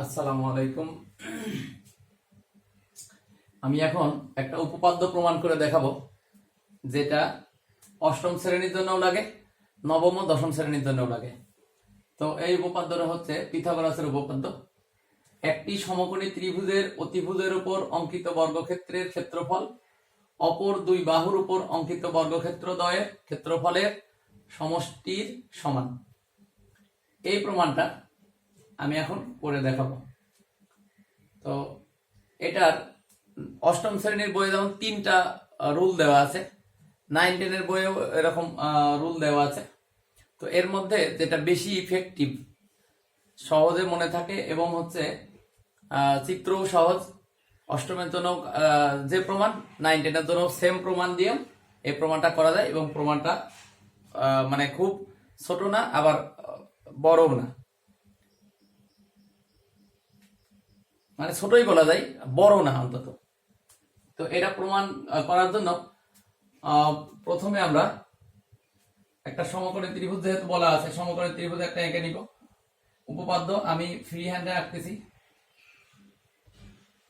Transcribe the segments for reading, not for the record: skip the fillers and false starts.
আসসালামু আলাইকুম। আমি এখন একটা উপপাদ্য প্রমাণ করে দেখাবো, যেটা অষ্টম শ্রেণীর জন্যও লাগে, নবম ও দশম শ্রেণীর জন্যও লাগে। তো এই উপপাদ্যটা হচ্ছে পিথাগোরাসের উপপাদ্য। একটি সমকোণী ত্রিভুজের অতিভুজের উপর অঙ্কিত বর্গক্ষেত্রের ক্ষেত্রফল অপর দুই বাহুর উপর অঙ্কিত বর্গক্ষেত্রদ্বয়ের ক্ষেত্রফলের সমষ্টির সমান। এই প্রমাণটা আমি এখন করে দেখাবো। তো এটার অষ্টম শ্রেণীর বইয়ে যেমন 3টা রুল দেওয়া আছে, 9-10 বইয়েও এরকম রুল দেওয়া আছে। তো এর মধ্যে যেটা বেশি ইফেক্টিভ, সহজে মনে থাকে এবং হচ্ছে চিত্রও সহজ, অষ্টমের জন্য যে প্রমাণ 9-10-এর জন্য সেম প্রমাণ দিয়ে এই প্রমাণটা করা যায়, এবং প্রমাণটা মানে খুব ছোট না, আবার বড়ও না, মানে ছোটই বলা যায়, বড় না অন্তত। তো এটা প্রমাণ করার জন্য প্রথমে আমরা একটা সমকোণী ত্রিভুজ, যেহেতু বলা আছে সমকোণী ত্রিভুজ একটা এঁকে নিব। উপপাদ্য আমি ফ্রি হ্যান্ডে আঁকতেছি,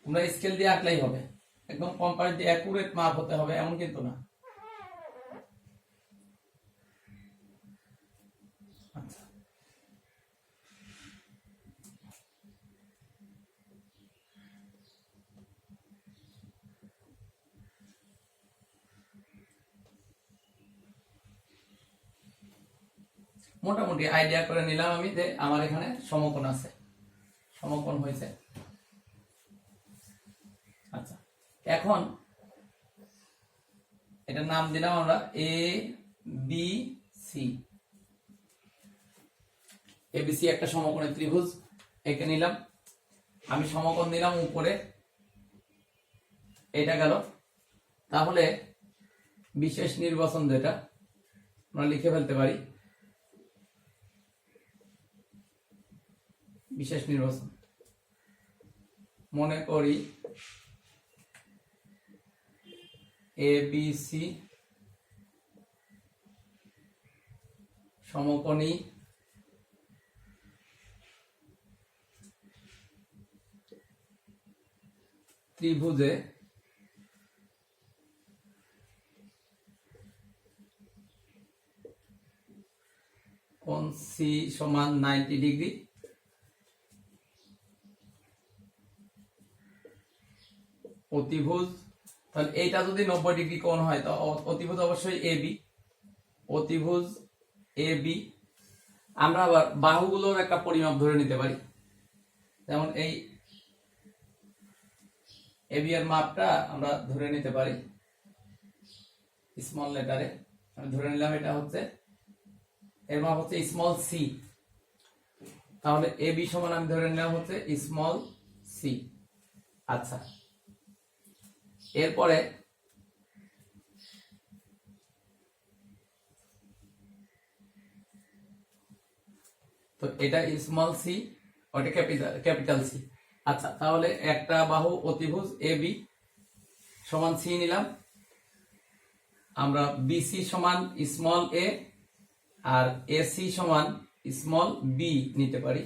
তোমরা স্কেল দিয়ে আঁকলেই হবে, একদম কম্পারেটলি অ্যাকুরেট মাপ হতে হবে এমন কিন্তু না। আচ্ছা, মোটামুটি আইডিয়া করে নিলাম আমি যে আমার এখানে সমকোণ আছে, সমকোণ হয়েছে। আচ্ছা, এখন এটার নাম দিলাম আমরা এ বি সি। এবিসি একটা সমকোণী ত্রিভুজ এঁকে নিলাম। আমি সমকোণ দিলাম উপরে, এটা গেল। তাহলে বিশেষ নির্বাচন, যেটা আমরা লিখে ফেলতে পারি, বিশেষ নির্বাচন মনে করি এ বি সি সমকোণী ত্রিভুজে কোণ সি সমান 90 ডিগ্রি, অতিভুজ। তাহলে এইটা যদি 90 ডিগ্রি কোণ হয়, তো অতিভুজ অবশ্যই এ বি, অতিভুজ এ বি। আমরা আবার বাহুগুলোর একটা পরিমাপ ধরে নিতে পারি, যেমন এই এ বি এর মাপটা আমরা ধরে নিতে পারি স্মল লেটারে। আমি ধরে নিলাম এটা হচ্ছে, এর মাপ হচ্ছে স্মল সি। তাহলে এ বি সমান আমি ধরে নিলাম হচ্ছে স্মল সি। আচ্ছা, এরপরে তো এটা স্মল সি, ওটা ক্যাপিটাল সি। আচ্ছা, তাহলে একটা বাহু অতিভুজ এ বি সমান সি নিলাম। আমরা বিসি সমান স্মল এ আর এসি সমান স্মল বি নিতে পারি।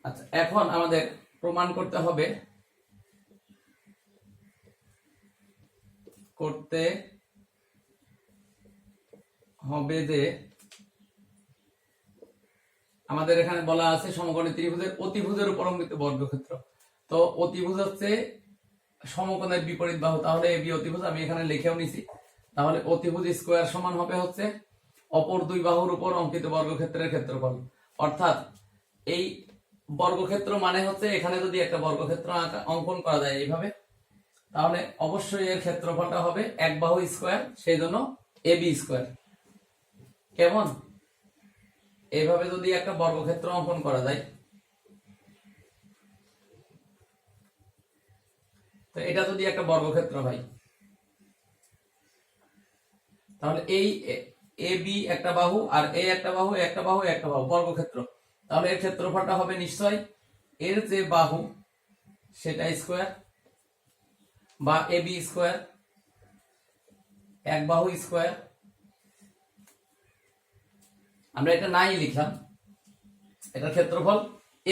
আচ্ছা, এখন আমাদের প্রমাণ করতে হবে যে আমাদের এখানে বলা আছে সমকোণী ত্রিভুজের অতিভুজের উপর অঙ্কিত বর্গক্ষেত্র। তো অতিভুজ হচ্ছে সমকোণের বিপরীত বাহু, তাহলে এবি অতিভুজ আমি এখানে লিখেও নিছি। তাহলে অতিভুজ স্কয়ার সমান হবে হচ্ছে অপর দুই বাহুর উপর অঙ্কিত বর্গক্ষেত্রের ক্ষেত্রফল। অর্থাৎ এই বর্গক্ষেত্র মানে হচ্ছে এখানে যদি একটা বর্গক্ষেত্র অঙ্কন করা যায় এইভাবে, তাহলে অবশ্যই এর ক্ষেত্রফলটা হবে এক বাহু স্কয়ার, সেই জন্য এবি স্কয়ার। কেমন? এইভাবে যদি একটা বর্গক্ষেত্র অঙ্কন করা যায়, তো এটা যদি একটা বর্গক্ষেত্র হয়, তাহলে এই এ বি একটা বাহু আর এ একটা বাহু, একটা বাহু, একটা বাহু, বর্গক্ষেত্র। তাহলে এর ক্ষেত্রফলটা হবে নিশ্চয় এর যে বাহু সেটা স্কয়ার, বা এ বি স্কয়ার, এক বাহু স্কয়ার, আমরা এটা নাই লিখলাম, এটার ক্ষেত্রফল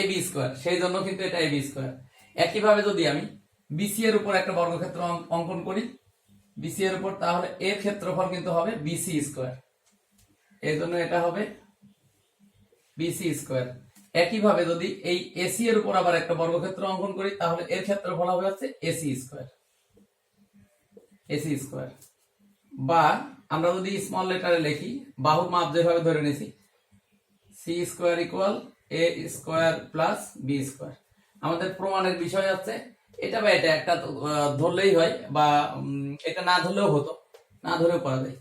এবি স্কোয়ার, সেই জন্য কিন্তু এটা এবি স্কোয়ার। একইভাবে যদি আমি বিসি এর উপর একটা বর্গক্ষেত্র অঙ্কন করি বিসি এর উপর, তাহলে এর ক্ষেত্রফল কিন্তু হবে বিসি স্কোয়ার, এই জন্য এটা হবে বিসি স্কোয়ার। একইভাবে যদি এই এসি এর উপর আবার একটা বর্গক্ষেত্র অঙ্কন করি, তাহলে এর ক্ষেত্রফল হবে হচ্ছে এসি স্কোয়ার, এসি স্কোয়ার। বা আমরা যদি স্মল লেটারে লিখি, বাহুর মাপ যেভাবে ধরে নিয়েছি, সি স্কোয়ার ইকুয়াল এ স্কোয়ার প্লাস বি স্কোয়ার। আমাদের প্রমাণের বিষয় হচ্ছে এটা বা এটা একটা ধরলেই হয়, বা এটা না ধরলেও হতো, না ধরেও করা যায়।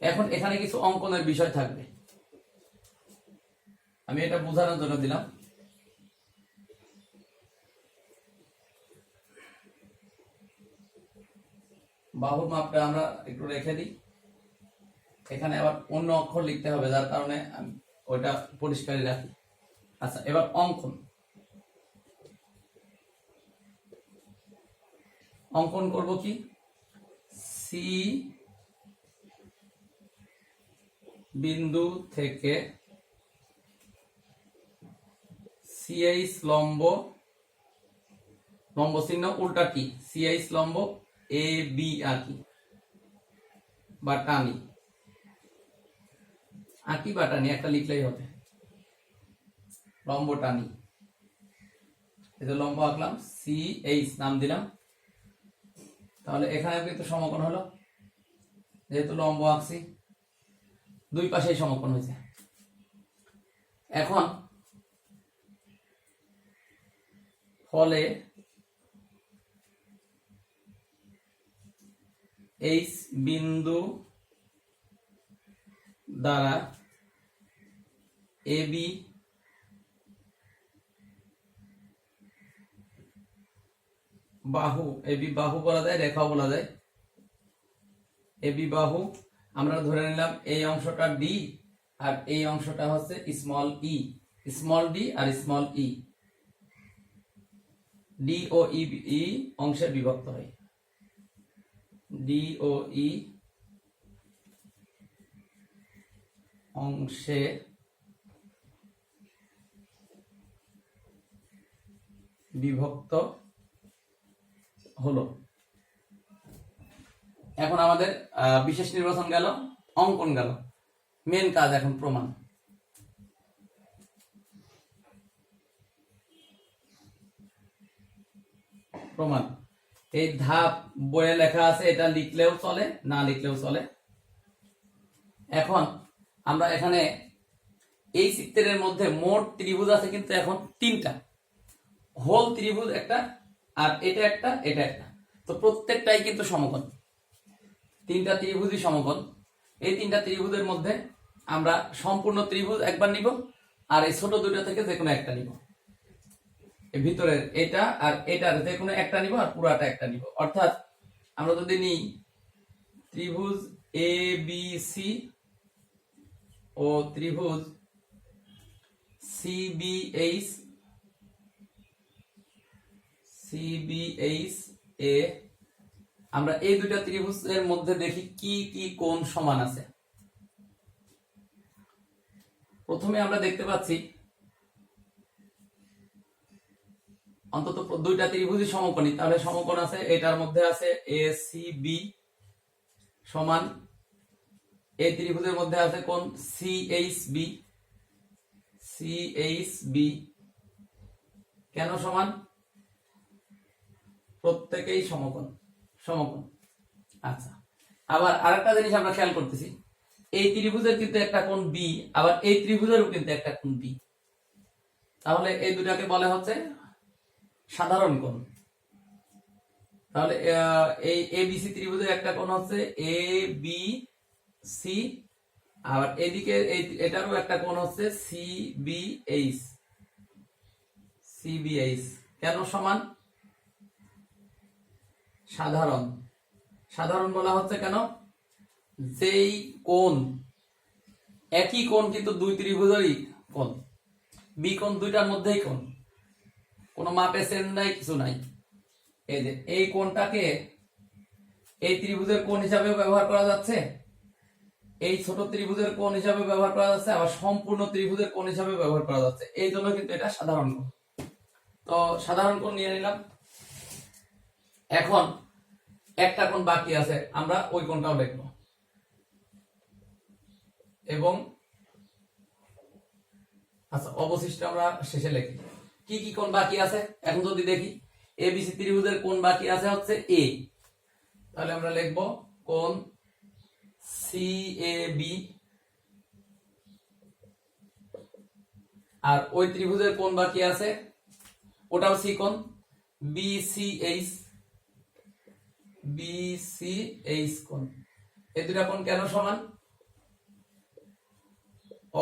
এখন এখানে কিছু অঙ্কনের বিষয় থাকবে, আমি এটা বোঝানোর জন্য দিলাম। বাহুর মাপটা আমরা একটু রেখে দিই, এখানে আবার অন্য অক্ষর লিখতে হবে, যার কারণে আমি ওইটা পরিষ্কারই রাখি। আচ্ছা, এবার অঙ্কন করব কি, সি বিন্দু থেকে সিএইচ লম্ব চিহ্ন উল্টা কি, সিএইচ লম্ব এ বি আঁকি বা টানি, আঁকি বা টানি একটা লিখলেই হবে, লম্ব টানি। এই যে লম্ব আঁকলাম, সি এইচ নাম দিলাম, তাহলে এখানে কিন্তু সমকোণ হলো, যেহেতু লম্ব আঁকছি দুই পাশেই সমকোণ হয়েছে। এখন ফলে এইচ বিন্দু দ্বারা এবি বাহু, এবি বাহু বলা যায়, রেখাও বলা যায়, এবি বাহু আমরা ধরে নিলাম এই অংশটা ডি আর এই অংশটা হচ্ছে স্মল ই, স্মল ডি আর স্মল ই, ডি ও ই অংশে বিভক্ত হয়, ডি ও ই অংশে বিভক্ত হলো। এখন আমাদের বিশেষ নির্বাচন গেল, অঙ্কন গেল, মেন কাজ এখন প্রমাণ। প্রমাণ এই ধাপ বইয়ে লেখা আছে, এটা লিখলেও চলে, না লিখলেও চলে। এখন আমরা এখানে এই চিত্রের মধ্যে মোট ত্রিভুজ আছে কিন্তু এখন তিনটা, হোল ত্রিভুজ একটা, আর এটা একটা, এটা একটা, তো প্রত্যেকটাই কিন্তু সমকোণ, তিনটা ত্রিভুজই সমকোণ। এই তিনটা ত্রিভুজের মধ্যে আমরা সম্পূর্ণ ত্রিভুজ একবার নিব, আর এই ছোট দুইটা থেকে যে কোনো একটা নিব, এই ভিতরের এটা আর এটার যে কোনো একটা নিব, আর পুরাটা একটা নিব। অর্থাৎ আমরা যদি নিই ত্রিভুজ এ বি সি ও ত্রিভুজ সিবিএইচ এ, আমরা এই দুইটা ত্রিভুজের মধ্যে দেখি কি কি কোণ সমান আছে। প্রথমে আমরা দেখতে পাচ্ছি অন্তত দুইটা ত্রিভুজই সমকোণী, তাহলে সমকোণ আছে, এটার মধ্যে আছে এ সি বি সমান, এই ত্রিভুজের মধ্যে আছে কোণ সিএইচ বি, কেন সমান, প্রত্যেকেই সমকোণ। আচ্ছা, আবার আরেকটা জিনিস আমরা খেয়াল করতেছি, এই ত্রিভুজের কিন্তু একটা কোণ বি, আবার এই ত্রিভুজেরও কিন্তু একটা কোণ বি, তাহলে এই দুটাকে বলে হচ্ছে সাধারণ কোণ। তাহলে এই এবিসি ত্রিভুজের একটা কোণ হচ্ছে এ বি সি, আর এদিকে এটারও একটা কোণ হচ্ছে সিবিএইচ। কেন সমান, সাধারণ বলা হচ্ছে কেন, যেই কোণ, একই কোণ কিন্তু দুই ত্রিভুজেরই কোণ, বি কোণ দুইটার মধ্যেই কোণ, কোনো মাপে চেঞ্জ নাই, কিছু নাই। এই যে এই কোণটাকে এই ত্রিভুজের কোণ হিসাবে ব্যবহার করা যাচ্ছে, এই ছোট ত্রিভুজের কোণ হিসাবে ব্যবহার করা যাচ্ছে, আবার সম্পূর্ণ ত্রিভুজের কোণ হিসাবে ব্যবহার করা যাচ্ছে। এই জন্য কিন্তু এটা সাধারণ কোণ। তো সাধারণ কোণ নিয়ে নিলাম। এখন একটা কোণ বাকি আছে, আমরা ওই কোণটাও লিখব এবং আচ্ছা অবশিষ্ট আমরা শেষে লিখি। কি কি কোণ বাকি আছে এখন যদি দেখি, এবিসি ত্রিভুজের কোণ বাকি আছে হচ্ছে এ, তাহলে আমরা লিখব কোণ সিএবি, আর ওই ত্রিভুজের কোণ বাকি আছে ওটাও সি কোণ বিসিএইচ, বিসিএইচ কোণ। এই দুটা কোণ কেন সমান?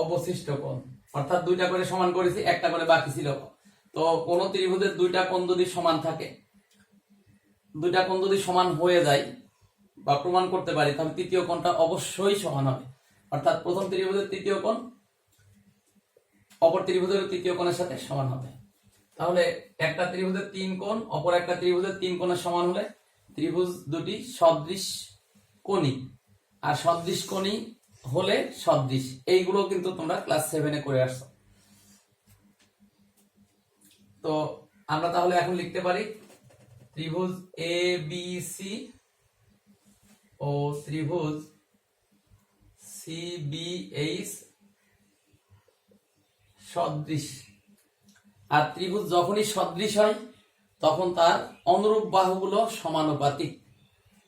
অবশিষ্ট কোণ, অর্থাৎ দুইটা করে সমান করেছি, একটা করে বাকি ছিল। তো কোন ত্রিভুজের দুইটা কোণ যদি সমান থাকে, দুইটা কোণ যদি সমান হয়ে যায় বা প্রমাণ করতে পারি, তাহলে তৃতীয় কোণটা অবশ্যই সমান হবে। অর্থাৎ প্রথম ত্রিভুজের তৃতীয় কোণ অপর ত্রিভুজের তৃতীয় কোণের সাথে সমান হবে। তাহলে একটা ত্রিভুজের তিন কোণ অপর একটা ত্রিভুজের তিন কোণের সমান হলে ত্রিভুজ দুটি সদৃশ কোণী, আর সদৃশ কোণী হলে সদৃশ। এইগুলো কিন্তু তোমরা ক্লাস 7-এ করে আসছো। তো আমরা তাহলে এখন লিখতে পারি ত্রিভুজ এ বি সি ও ত্রিভুজ সি বি এইচ সদৃশ। আর ত্রিভুজ যখনই সদৃশ হয় তখন তার অনুরূপ বাহুগুলো সমানুপাতিক,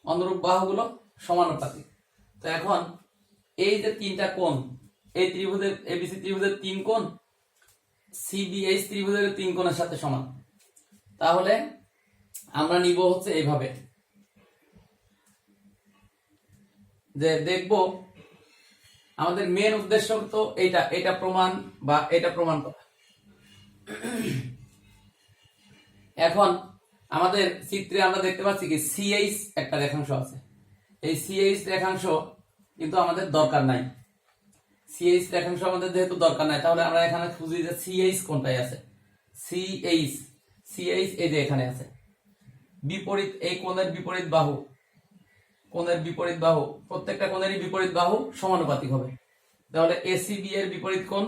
অনুরূপ বাহুগুলো সমানুপাতিক। তো এখন এই যে তিনটা কোণ, এই ত্রিভুজের এবিসি ত্রিভুজের তিন কোণ সিবিএইচ ত্রিভুজের তিন কোণের সাথে সমান। তাহলে আমরা নিব হচ্ছে এইভাবে, যে দেখব আমাদের মেন উদ্দেশ্য তো এটা প্রমাণ বা এটা প্রমাণ করা। এখন আমাদের চিত্রে আমরা দেখতে পাচ্ছি কি সিএইচ একটা রেখাংশ আছে। এই সিএইচ রেখাংশ কিন্তু আমাদের দরকার নাই। সিএইচ রেখাংশ আমাদের যেহেতু দরকার নাই, তাহলে আমরা এখানে খুঁজি যে সিএইচ কোনটায় আছে। সিএইচ সিএইচ এই যে এখানে আছে। বিপরীত এই কোণের বিপরীত বাহু, কোণের বিপরীত বাহু, প্রত্যেকটা কোণেরই বিপরীত বাহু সমানুপাতিক হবে। তাহলে এসিবি এর বিপরীত কোণ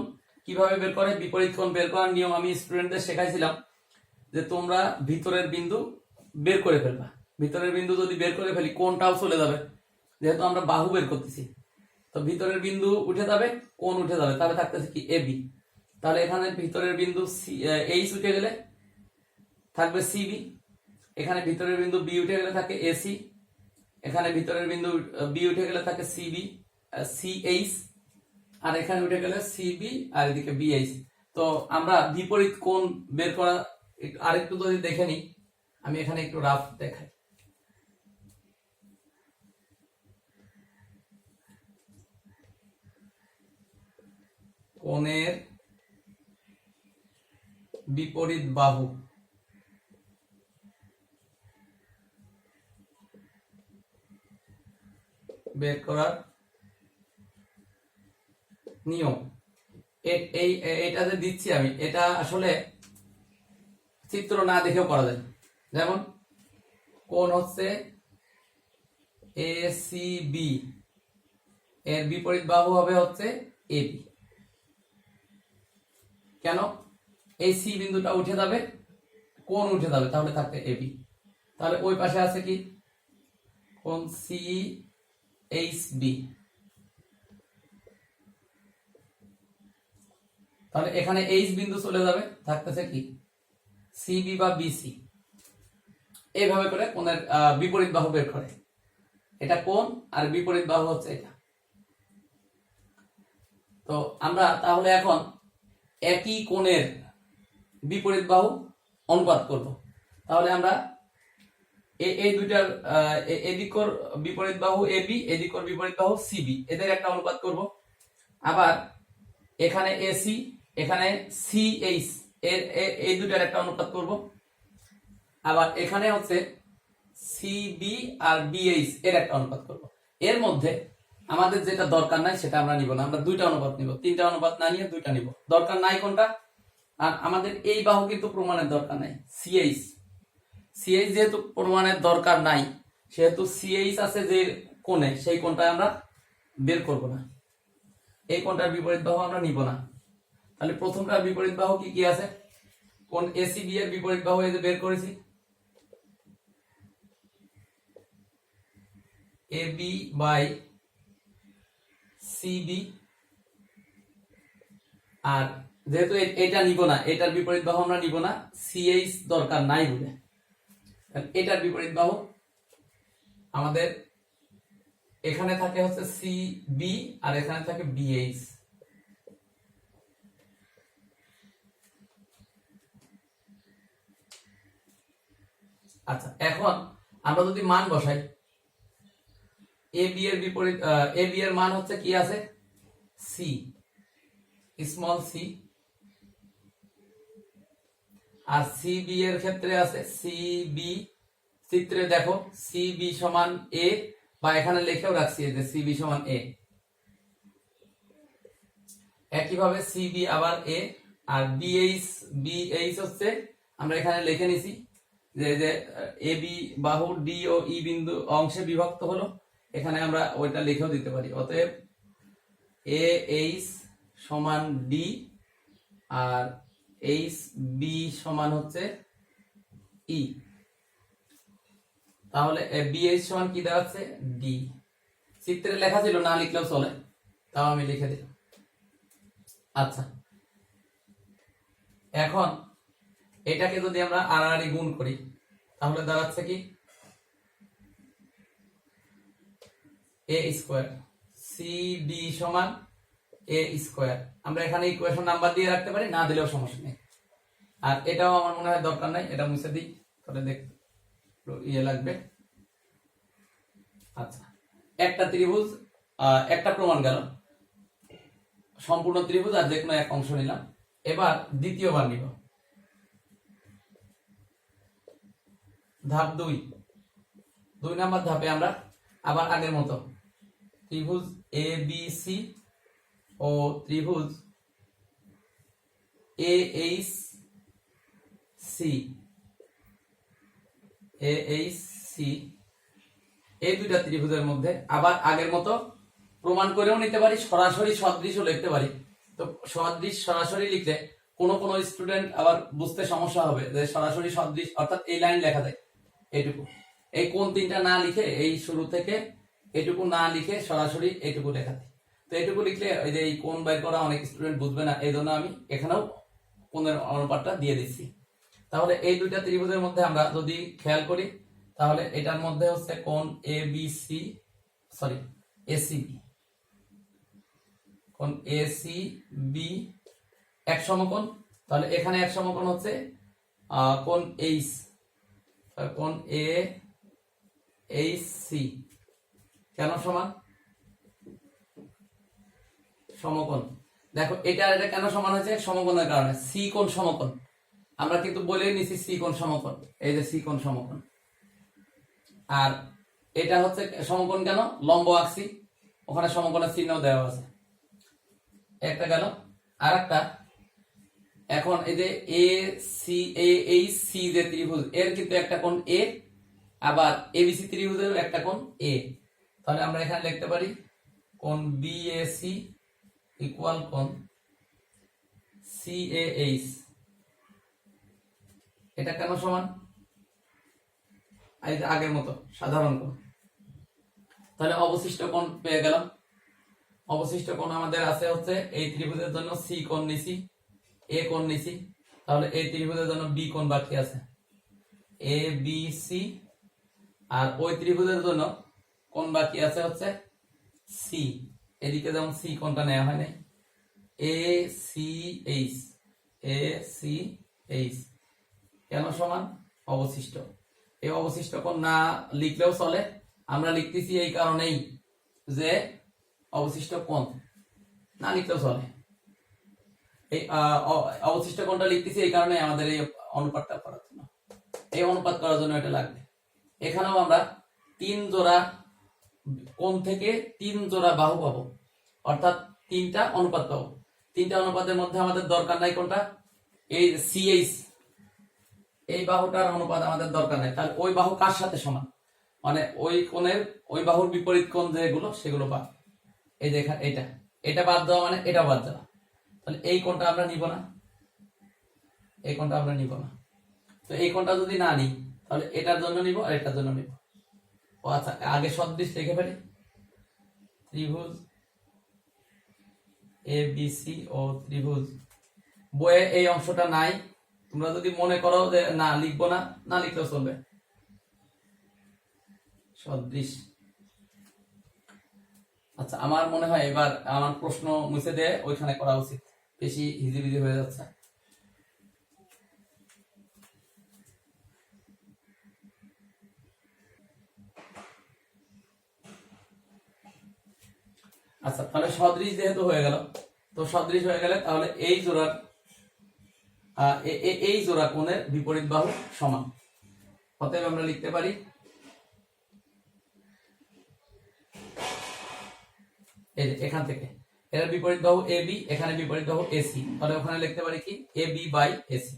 কিভাবে বের করে? বিপরীত কোণ বের করার নিয়ম আমি স্টুডেন্টদের শেখাইছিলাম যে তোমরা ভিতরের বিন্দু বের করে ফেলবা। ভিতরের বিন্দু যদি বের করে ফেলি কোণটাও চলে যাবে, যেহেতু আমরা বাহু বের করতেছি। তো ভিতরের বিন্দু উঠে যাবে, কোণ উঠে যাবে, তাহলে থাকতেছে কি এবি। তাহলে এখানে ভিতরের বিন্দু এইচ উঠে গেলে থাকবে সিবি, এখানে ভিতরের বিন্দু বি উঠে গেলে থাকে এসি, এখানে ভিতরের বিন্দু বি উঠে গেলে থাকে সিবি সিএইচ, আর এখানে উঠে গেলে সিবি আর এদিকে বিএইচ। তো আমরা বিপরীত কোণ বের করা আরেকটু যদি দেখে নিই, আমি এখানে একটু রাফ দেখাই। কোণের বিপরীত বাহু বের করার নিয়ম এটা যে দিচ্ছি আমি, এটা আসলে চিত্র না দেখেও করা যায়। যেমন কোণ হচ্ছে এসিবি, এর বিপরীত বাহু হবে হচ্ছে এবি। কেন? এই সি বিন্দুটা উঠে যাবে, কোণ উঠে যাবে, তাহলে থাকবে এবি। তাহলে ওই পাশে আছে কি কোণ সি এইচ বি, তাহলে এখানে এইচ বিন্দু চলে যাবে, থাকতেছে কি সিবি বা বিসি। এইভাবে করে কোণের বিপরীত বাহু বের করে। এটা কোণ আর বিপরীত বাহু হচ্ছে এটা। তো আমরা তাহলে এখন একই কোণের বিপরীত বাহু অনুপাত করব। তাহলে আমরা এই দুইটার এদিকর বিপরীত বাহু এবি, এদিকর বিপরীত বাহু সিবি, এদের একটা অনুপাত করব। আবার এখানে এসি, এখানে সিএইচ, এই দুইটার একটা অনুপাত করব। আবার এখানে হচ্ছে সিবি আর বিএইচ, এর একটা অনুপাত করব। এর মধ্যে আমাদের যেটা দরকার নাই সেটা আমরা নিব না, আমরা দুইটা অনুপাত নিব। তিনটা অনুপাত না নিয়ে দুইটা নিব। দরকার নাই কোনটা? আর আমাদের এই বাহু কিন্তু প্রমাণের দরকার নাই, সিএইচ। সিএইচ যেহেতু প্রমাণের দরকার নাই, সেহেতু সিএইচ আছে যে কোণে, সেই কোণটা আমরা বের করব না, এই কোণটার বিপরীত বাহু আমরা নিব না। তাহলে প্রথমটার বিপরীত বাহু কি কি আছে? কোণ এসিবি এর বিপরীত বাহু এই যে বের করেছি, এবি বাই সিবি। আর যেহেতু এটা নিব না, এটার বিপরীত বাহু আমরা নিব না, সিএইচ দরকার নাই বলে, এটার বিপরীত বাহু আমাদের এখানে থাকে হচ্ছে সিবি আর এখানে থাকে বিএইচ। আচ্ছা, এখন আমরা যদি মান বসাই, এবি এর বিপরীত, এবি এর মান হচ্ছে কি আছে? C, small C. আর সিবি এর ক্ষেত্রে আছে সিবি, চিত্রে দেখো সিবি সমান এ, বা এখানে লিখেও রাখছি যে সিবি সমান এ। একইভাবে সিবি আবার এ, আর বিএইচ হচ্ছে আমরা এখানে লিখে নিছি যে এবি বাহু ডি ও ই বিন্দু অংশে বিভক্ত হলো, এখানে আমরা ওইটা লিখেও দিতে পারি। অতএব এ এইচ সমান ডি আর এইচ বি সমান হচ্ছে ই। তাহলে বিএইচ সমান কি দেওয়া আছে? ডি। চিত্রে লেখা ছিল, না লিখলেও চলে, তাও আমি লিখে দিলাম। আচ্ছা, এখন এটাকে যদি আমরা আড়াআড়ি গুণ করি তাহলে দাঁড়াচ্ছে কি? এ স্কোয়ার সিডি সমান এ স্কোয়ার। আমরা এখানে ইকুয়েশন নাম্বার দিয়ে রাখতে পারি, না দিলেও সমস্যা নেই। আর এটাও আমার মনে হয় দরকার নাই, এটা মুছে দিই, তাহলে দেখ ইয়ে লাগবে। আচ্ছা, একটা ত্রিভুজ, একটা প্রমাণ গেল, সম্পূর্ণ ত্রিভুজ আর যে কোনো এক অংশ নিলাম। এবার দ্বিতীয়বার নিব, ধাপ 2 নাম্বার ধাপে আমরা আবার আগের মতো ত্রিভুজ এ বি সি ও ত্রিভুজ এ এইচ সি, এই দুইটা ত্রিভুজের মধ্যে আবার আগের মতো প্রমাণ করেও নিতে পারি, সরাসরি সদৃশও লিখতে পারি। তো সদৃশ সরাসরি লিখলে কোন কোন স্টুডেন্ট আবার বুঝতে সমস্যা হবে যে সরাসরি সদৃশ অর্থাৎ এই লাইন লেখা যায় এইটুকু, এই কোন তিনটা না লিখে এই শুরু থেকে এটুকু না লিখে সরাসরি এইটুকু লেখা যায়। তো এইটুকু লিখলে ওই যে এই কোণ বের করা অনেক স্টুডেন্ট বুঝবে না, এই জন্য আমি এখানেও কোণের অনুপাতটা দিয়ে দিচ্ছি। তাহলে এই দুইটা ত্রিভুজের মধ্যে আমরা যদি খেয়াল করি, তাহলে এটার মধ্যে হচ্ছে কোণ A B C, sorry ACB, কোণ এসিবি এক সমকোণ। তাহলে এখানে এক সমকোণ হচ্ছে কোণ এইচ, কোণ এ এইচ সি কেন সমান? সমকোণ। দেখো এটা এটা কেন সমান হয়েছে? সমকোণের কারণে, সি কোণ সমকোণ। আমরা কিন্তু বলেই নিছি সি কোণ সমকোণ, এই যে সি কোণ সমকোণ। আর এটা হচ্ছে সমকোণ কেন? লম্ব আঁকছি, ওখানে সমকোণের চিহ্ন দেওয়া আছে। একটা গেল, আর একটা এখন এই যে এ সি এইচ সি যে ত্রিভুজ, এর কিন্তু একটা কোণ এ, আবার এবিসি ত্রিভুজের একটা কোণ এ। তাহলে আমরা এখানে লিখতে পারি কোণ বিএসি ইকুয়াল কোণ সিএএইচ। এটা কেন সমান? এই যে আগের মতো সাধারণ কোণ। তাহলে অবশিষ্ট কোণ পেয়ে গেলাম। অবশিষ্ট কোণ আমাদের আছে হচ্ছে এই ত্রিভুজের জন্য সি কোণ নিছি, এ কোণ নিছি, তাহলে এই ত্রিভুজের জন্য বি কোণ বাকি আছে, এ বি সি। আর ওই ত্রিভুজের জন্য কোণ বাকি আছে হচ্ছে সি, এদিকে যেমন সি কোণটা নেওয়া হয় নাই, A C H, A C H কেন সমান? অবশিষ্ট। এই অবশিষ্ট কোণ না লিখলেও চলে, আমরা লিখতেছি এই কারণেই যে অবশিষ্ট কোণ না লিখলেও চলে। এই অবশিষ্ট কোণটা লিখতেছি এই কারণে আমাদের এই অনুপাতটা করার জন্য, এই অনুপাত করার জন্য এটা লাগবে। এখানেও আমরা 3 জোড়া কোণ থেকে 3 জোড়া বাহু পাবো, অর্থাৎ 3টা অনুপাত পাবো। 3টা অনুপাতের মধ্যে আমাদের দরকার নাই কোনটা? এই সিএইচ, এই বাহুটার অনুপাত আমাদের দরকার নাই। তাহলে ওই বাহু কার সাথে সমান? মানে ওই কোণের ওই বাহুর বিপরীত কোণ যেগুলো সেগুলো পাবো। এই যে এটা এটা বাদ দেওয়া মানে এটা বাদ দেওয়া, তাহলে এই কোণটা আমরা নিব না, এই কোণটা আমরা নিব না। তো এই কোণটা যদি না নিই তাহলে এটার জন্য নিব আর এটার জন্য নিব। ও আচ্ছা, আগে সদৃশ লিখে ফেলি। ত্রিভুজ এ বি সি ও ত্রিভুজ, বইয়ে এই অংশটা নাই, তোমরা যদি মনে করো যে না লিখবো না, না লিখলেও চলবে। সদৃশ, আচ্ছা আমার মনে হয় এবার আমার প্রশ্ন মুছে দিয়ে ওইখানে করা উচিত, বেশি হিজিবিজি হয়ে যাচ্ছে। আচ্ছা তাহলে সদৃশ যেহেতু হয়ে গেল, তো সদৃশ হয়ে গেলে তাহলে এই জোড়ার এই জোড়া কোণের বিপরীত বাহু সমান। অতএব আমরা লিখতে পারি এই যে এখান থেকে এর বিপরীত বাহু এ বি, এখানে বিপরীত বাহু এসি, তাহলে ওখানে লিখতে পারি কি A B by AC.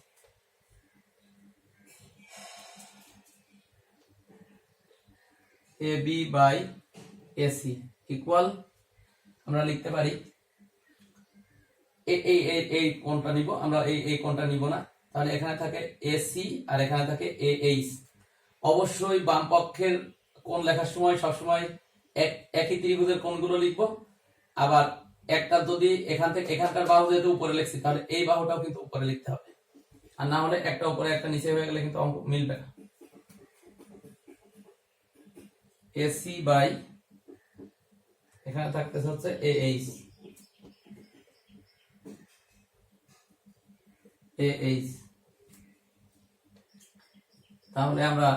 A B by AC equal আমরা লিখতে পারি এই কোণটা নিব আমরা, এই কোণটা নিব না, তাহলে এখানে থাকে এসি আর এখানে থাকে এ এইচ। অবশ্যই বাম পক্ষের কোণ লেখার সময় সবসময় একই ত্রিভুজের কোণগুলো লিখবো। আবার একটা যদি এখান থেকে এখানকার বাহু যেহেতু উপরে লিখছি, তাহলে এই বাহুটাও কিন্তু উপরে লিখতে হবে, আর না হলে একটা উপরে একটা নিচে হয়ে গেলে কিন্তু অঙ্ক মিলবে না। এসি বাই এখানে থাকতেছে হচ্ছে এ এইচ, এ এইচ। তাহলে আমরা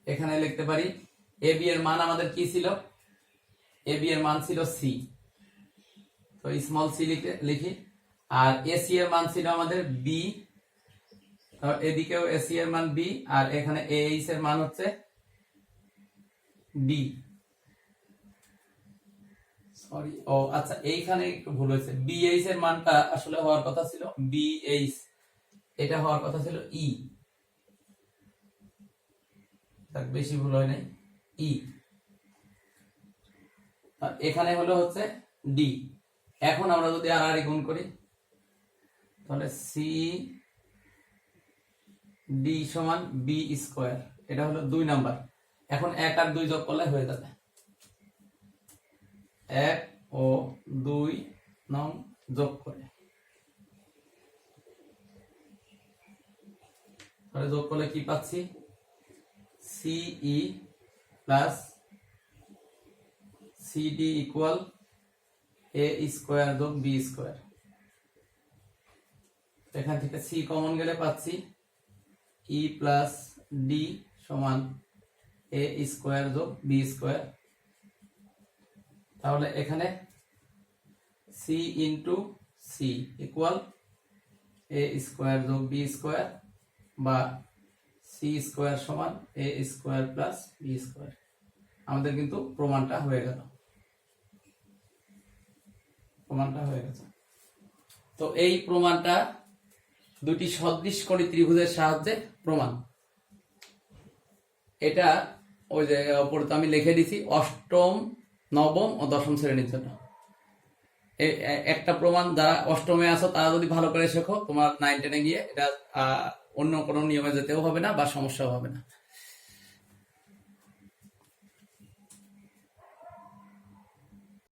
এখানে লিখতে পারি এ বি এর মান আমাদের কি ছিল, এ বি এর মান ছিল সি, তো স্মল সি লিখি। আর এসি এর মান ছিল আমাদের বি, এদিকেও এসি এর মান বি, আর এখানে এ এইচ এর মান হচ্ছে বি। সরি, ও আচ্ছা এইখানে একটু ভুল হয়েছে, বি এইচ এর মানটা আসলে হওয়ার কথা ছিল বি এইচ, এটা হওয়ার কথা ছিল ই, বেশি ভুল হয় নাই, ই। এখানে হলো হচ্ছে ডি। এখন আমরা যদি আর গুণ করি তাহলে সি ডি সমান বি স্কোয়ার, এটা হলো 2 নাম্বার। এখন 1 আর 2 যোগ করলে হয়ে যাবে 1 ও 2 নং যোগ করে, তাহলে যোগ করলে কি পাচ্ছি, সিই প্লাস সিডি ইকুয়াল এ স্কোয়ার যোগ বি স্কোয়ার। এখান থেকে সি কমন গেলে পাচ্ছি ই প্লাস ডি সমান এ স্কোয়ার যোগ বি স্কোয়ার। তাহলে এখানে সি ইন্টু সি ইকুয়াল এ স্কোয়ার যোগ বি স্কোয়ার, বা সি স্কোয়ার সমান এ স্কোয়ার প্লাস বি স্কোয়ার। আমাদের কিন্তু প্রমাণটা হয়ে গেল, প্রমাণটা হয়ে গেছে। তো এই প্রমাণটা দুটি সদৃশকোণী ত্রিভুজের সাহায্যে প্রমাণ। এটা ওই যে উপরে তো আমি লিখে দিছি অষ্টম, নবম ও দশম শ্রেণীর জন্য। একটা প্রমাণ যারা অষ্টমে আছো তারা যদি ভালো করে শেখো, তোমার 9-10 গিয়ে এটা অন্য কোনো নিয়মে যেতেও হবে না বা সমস্যাও হবে না।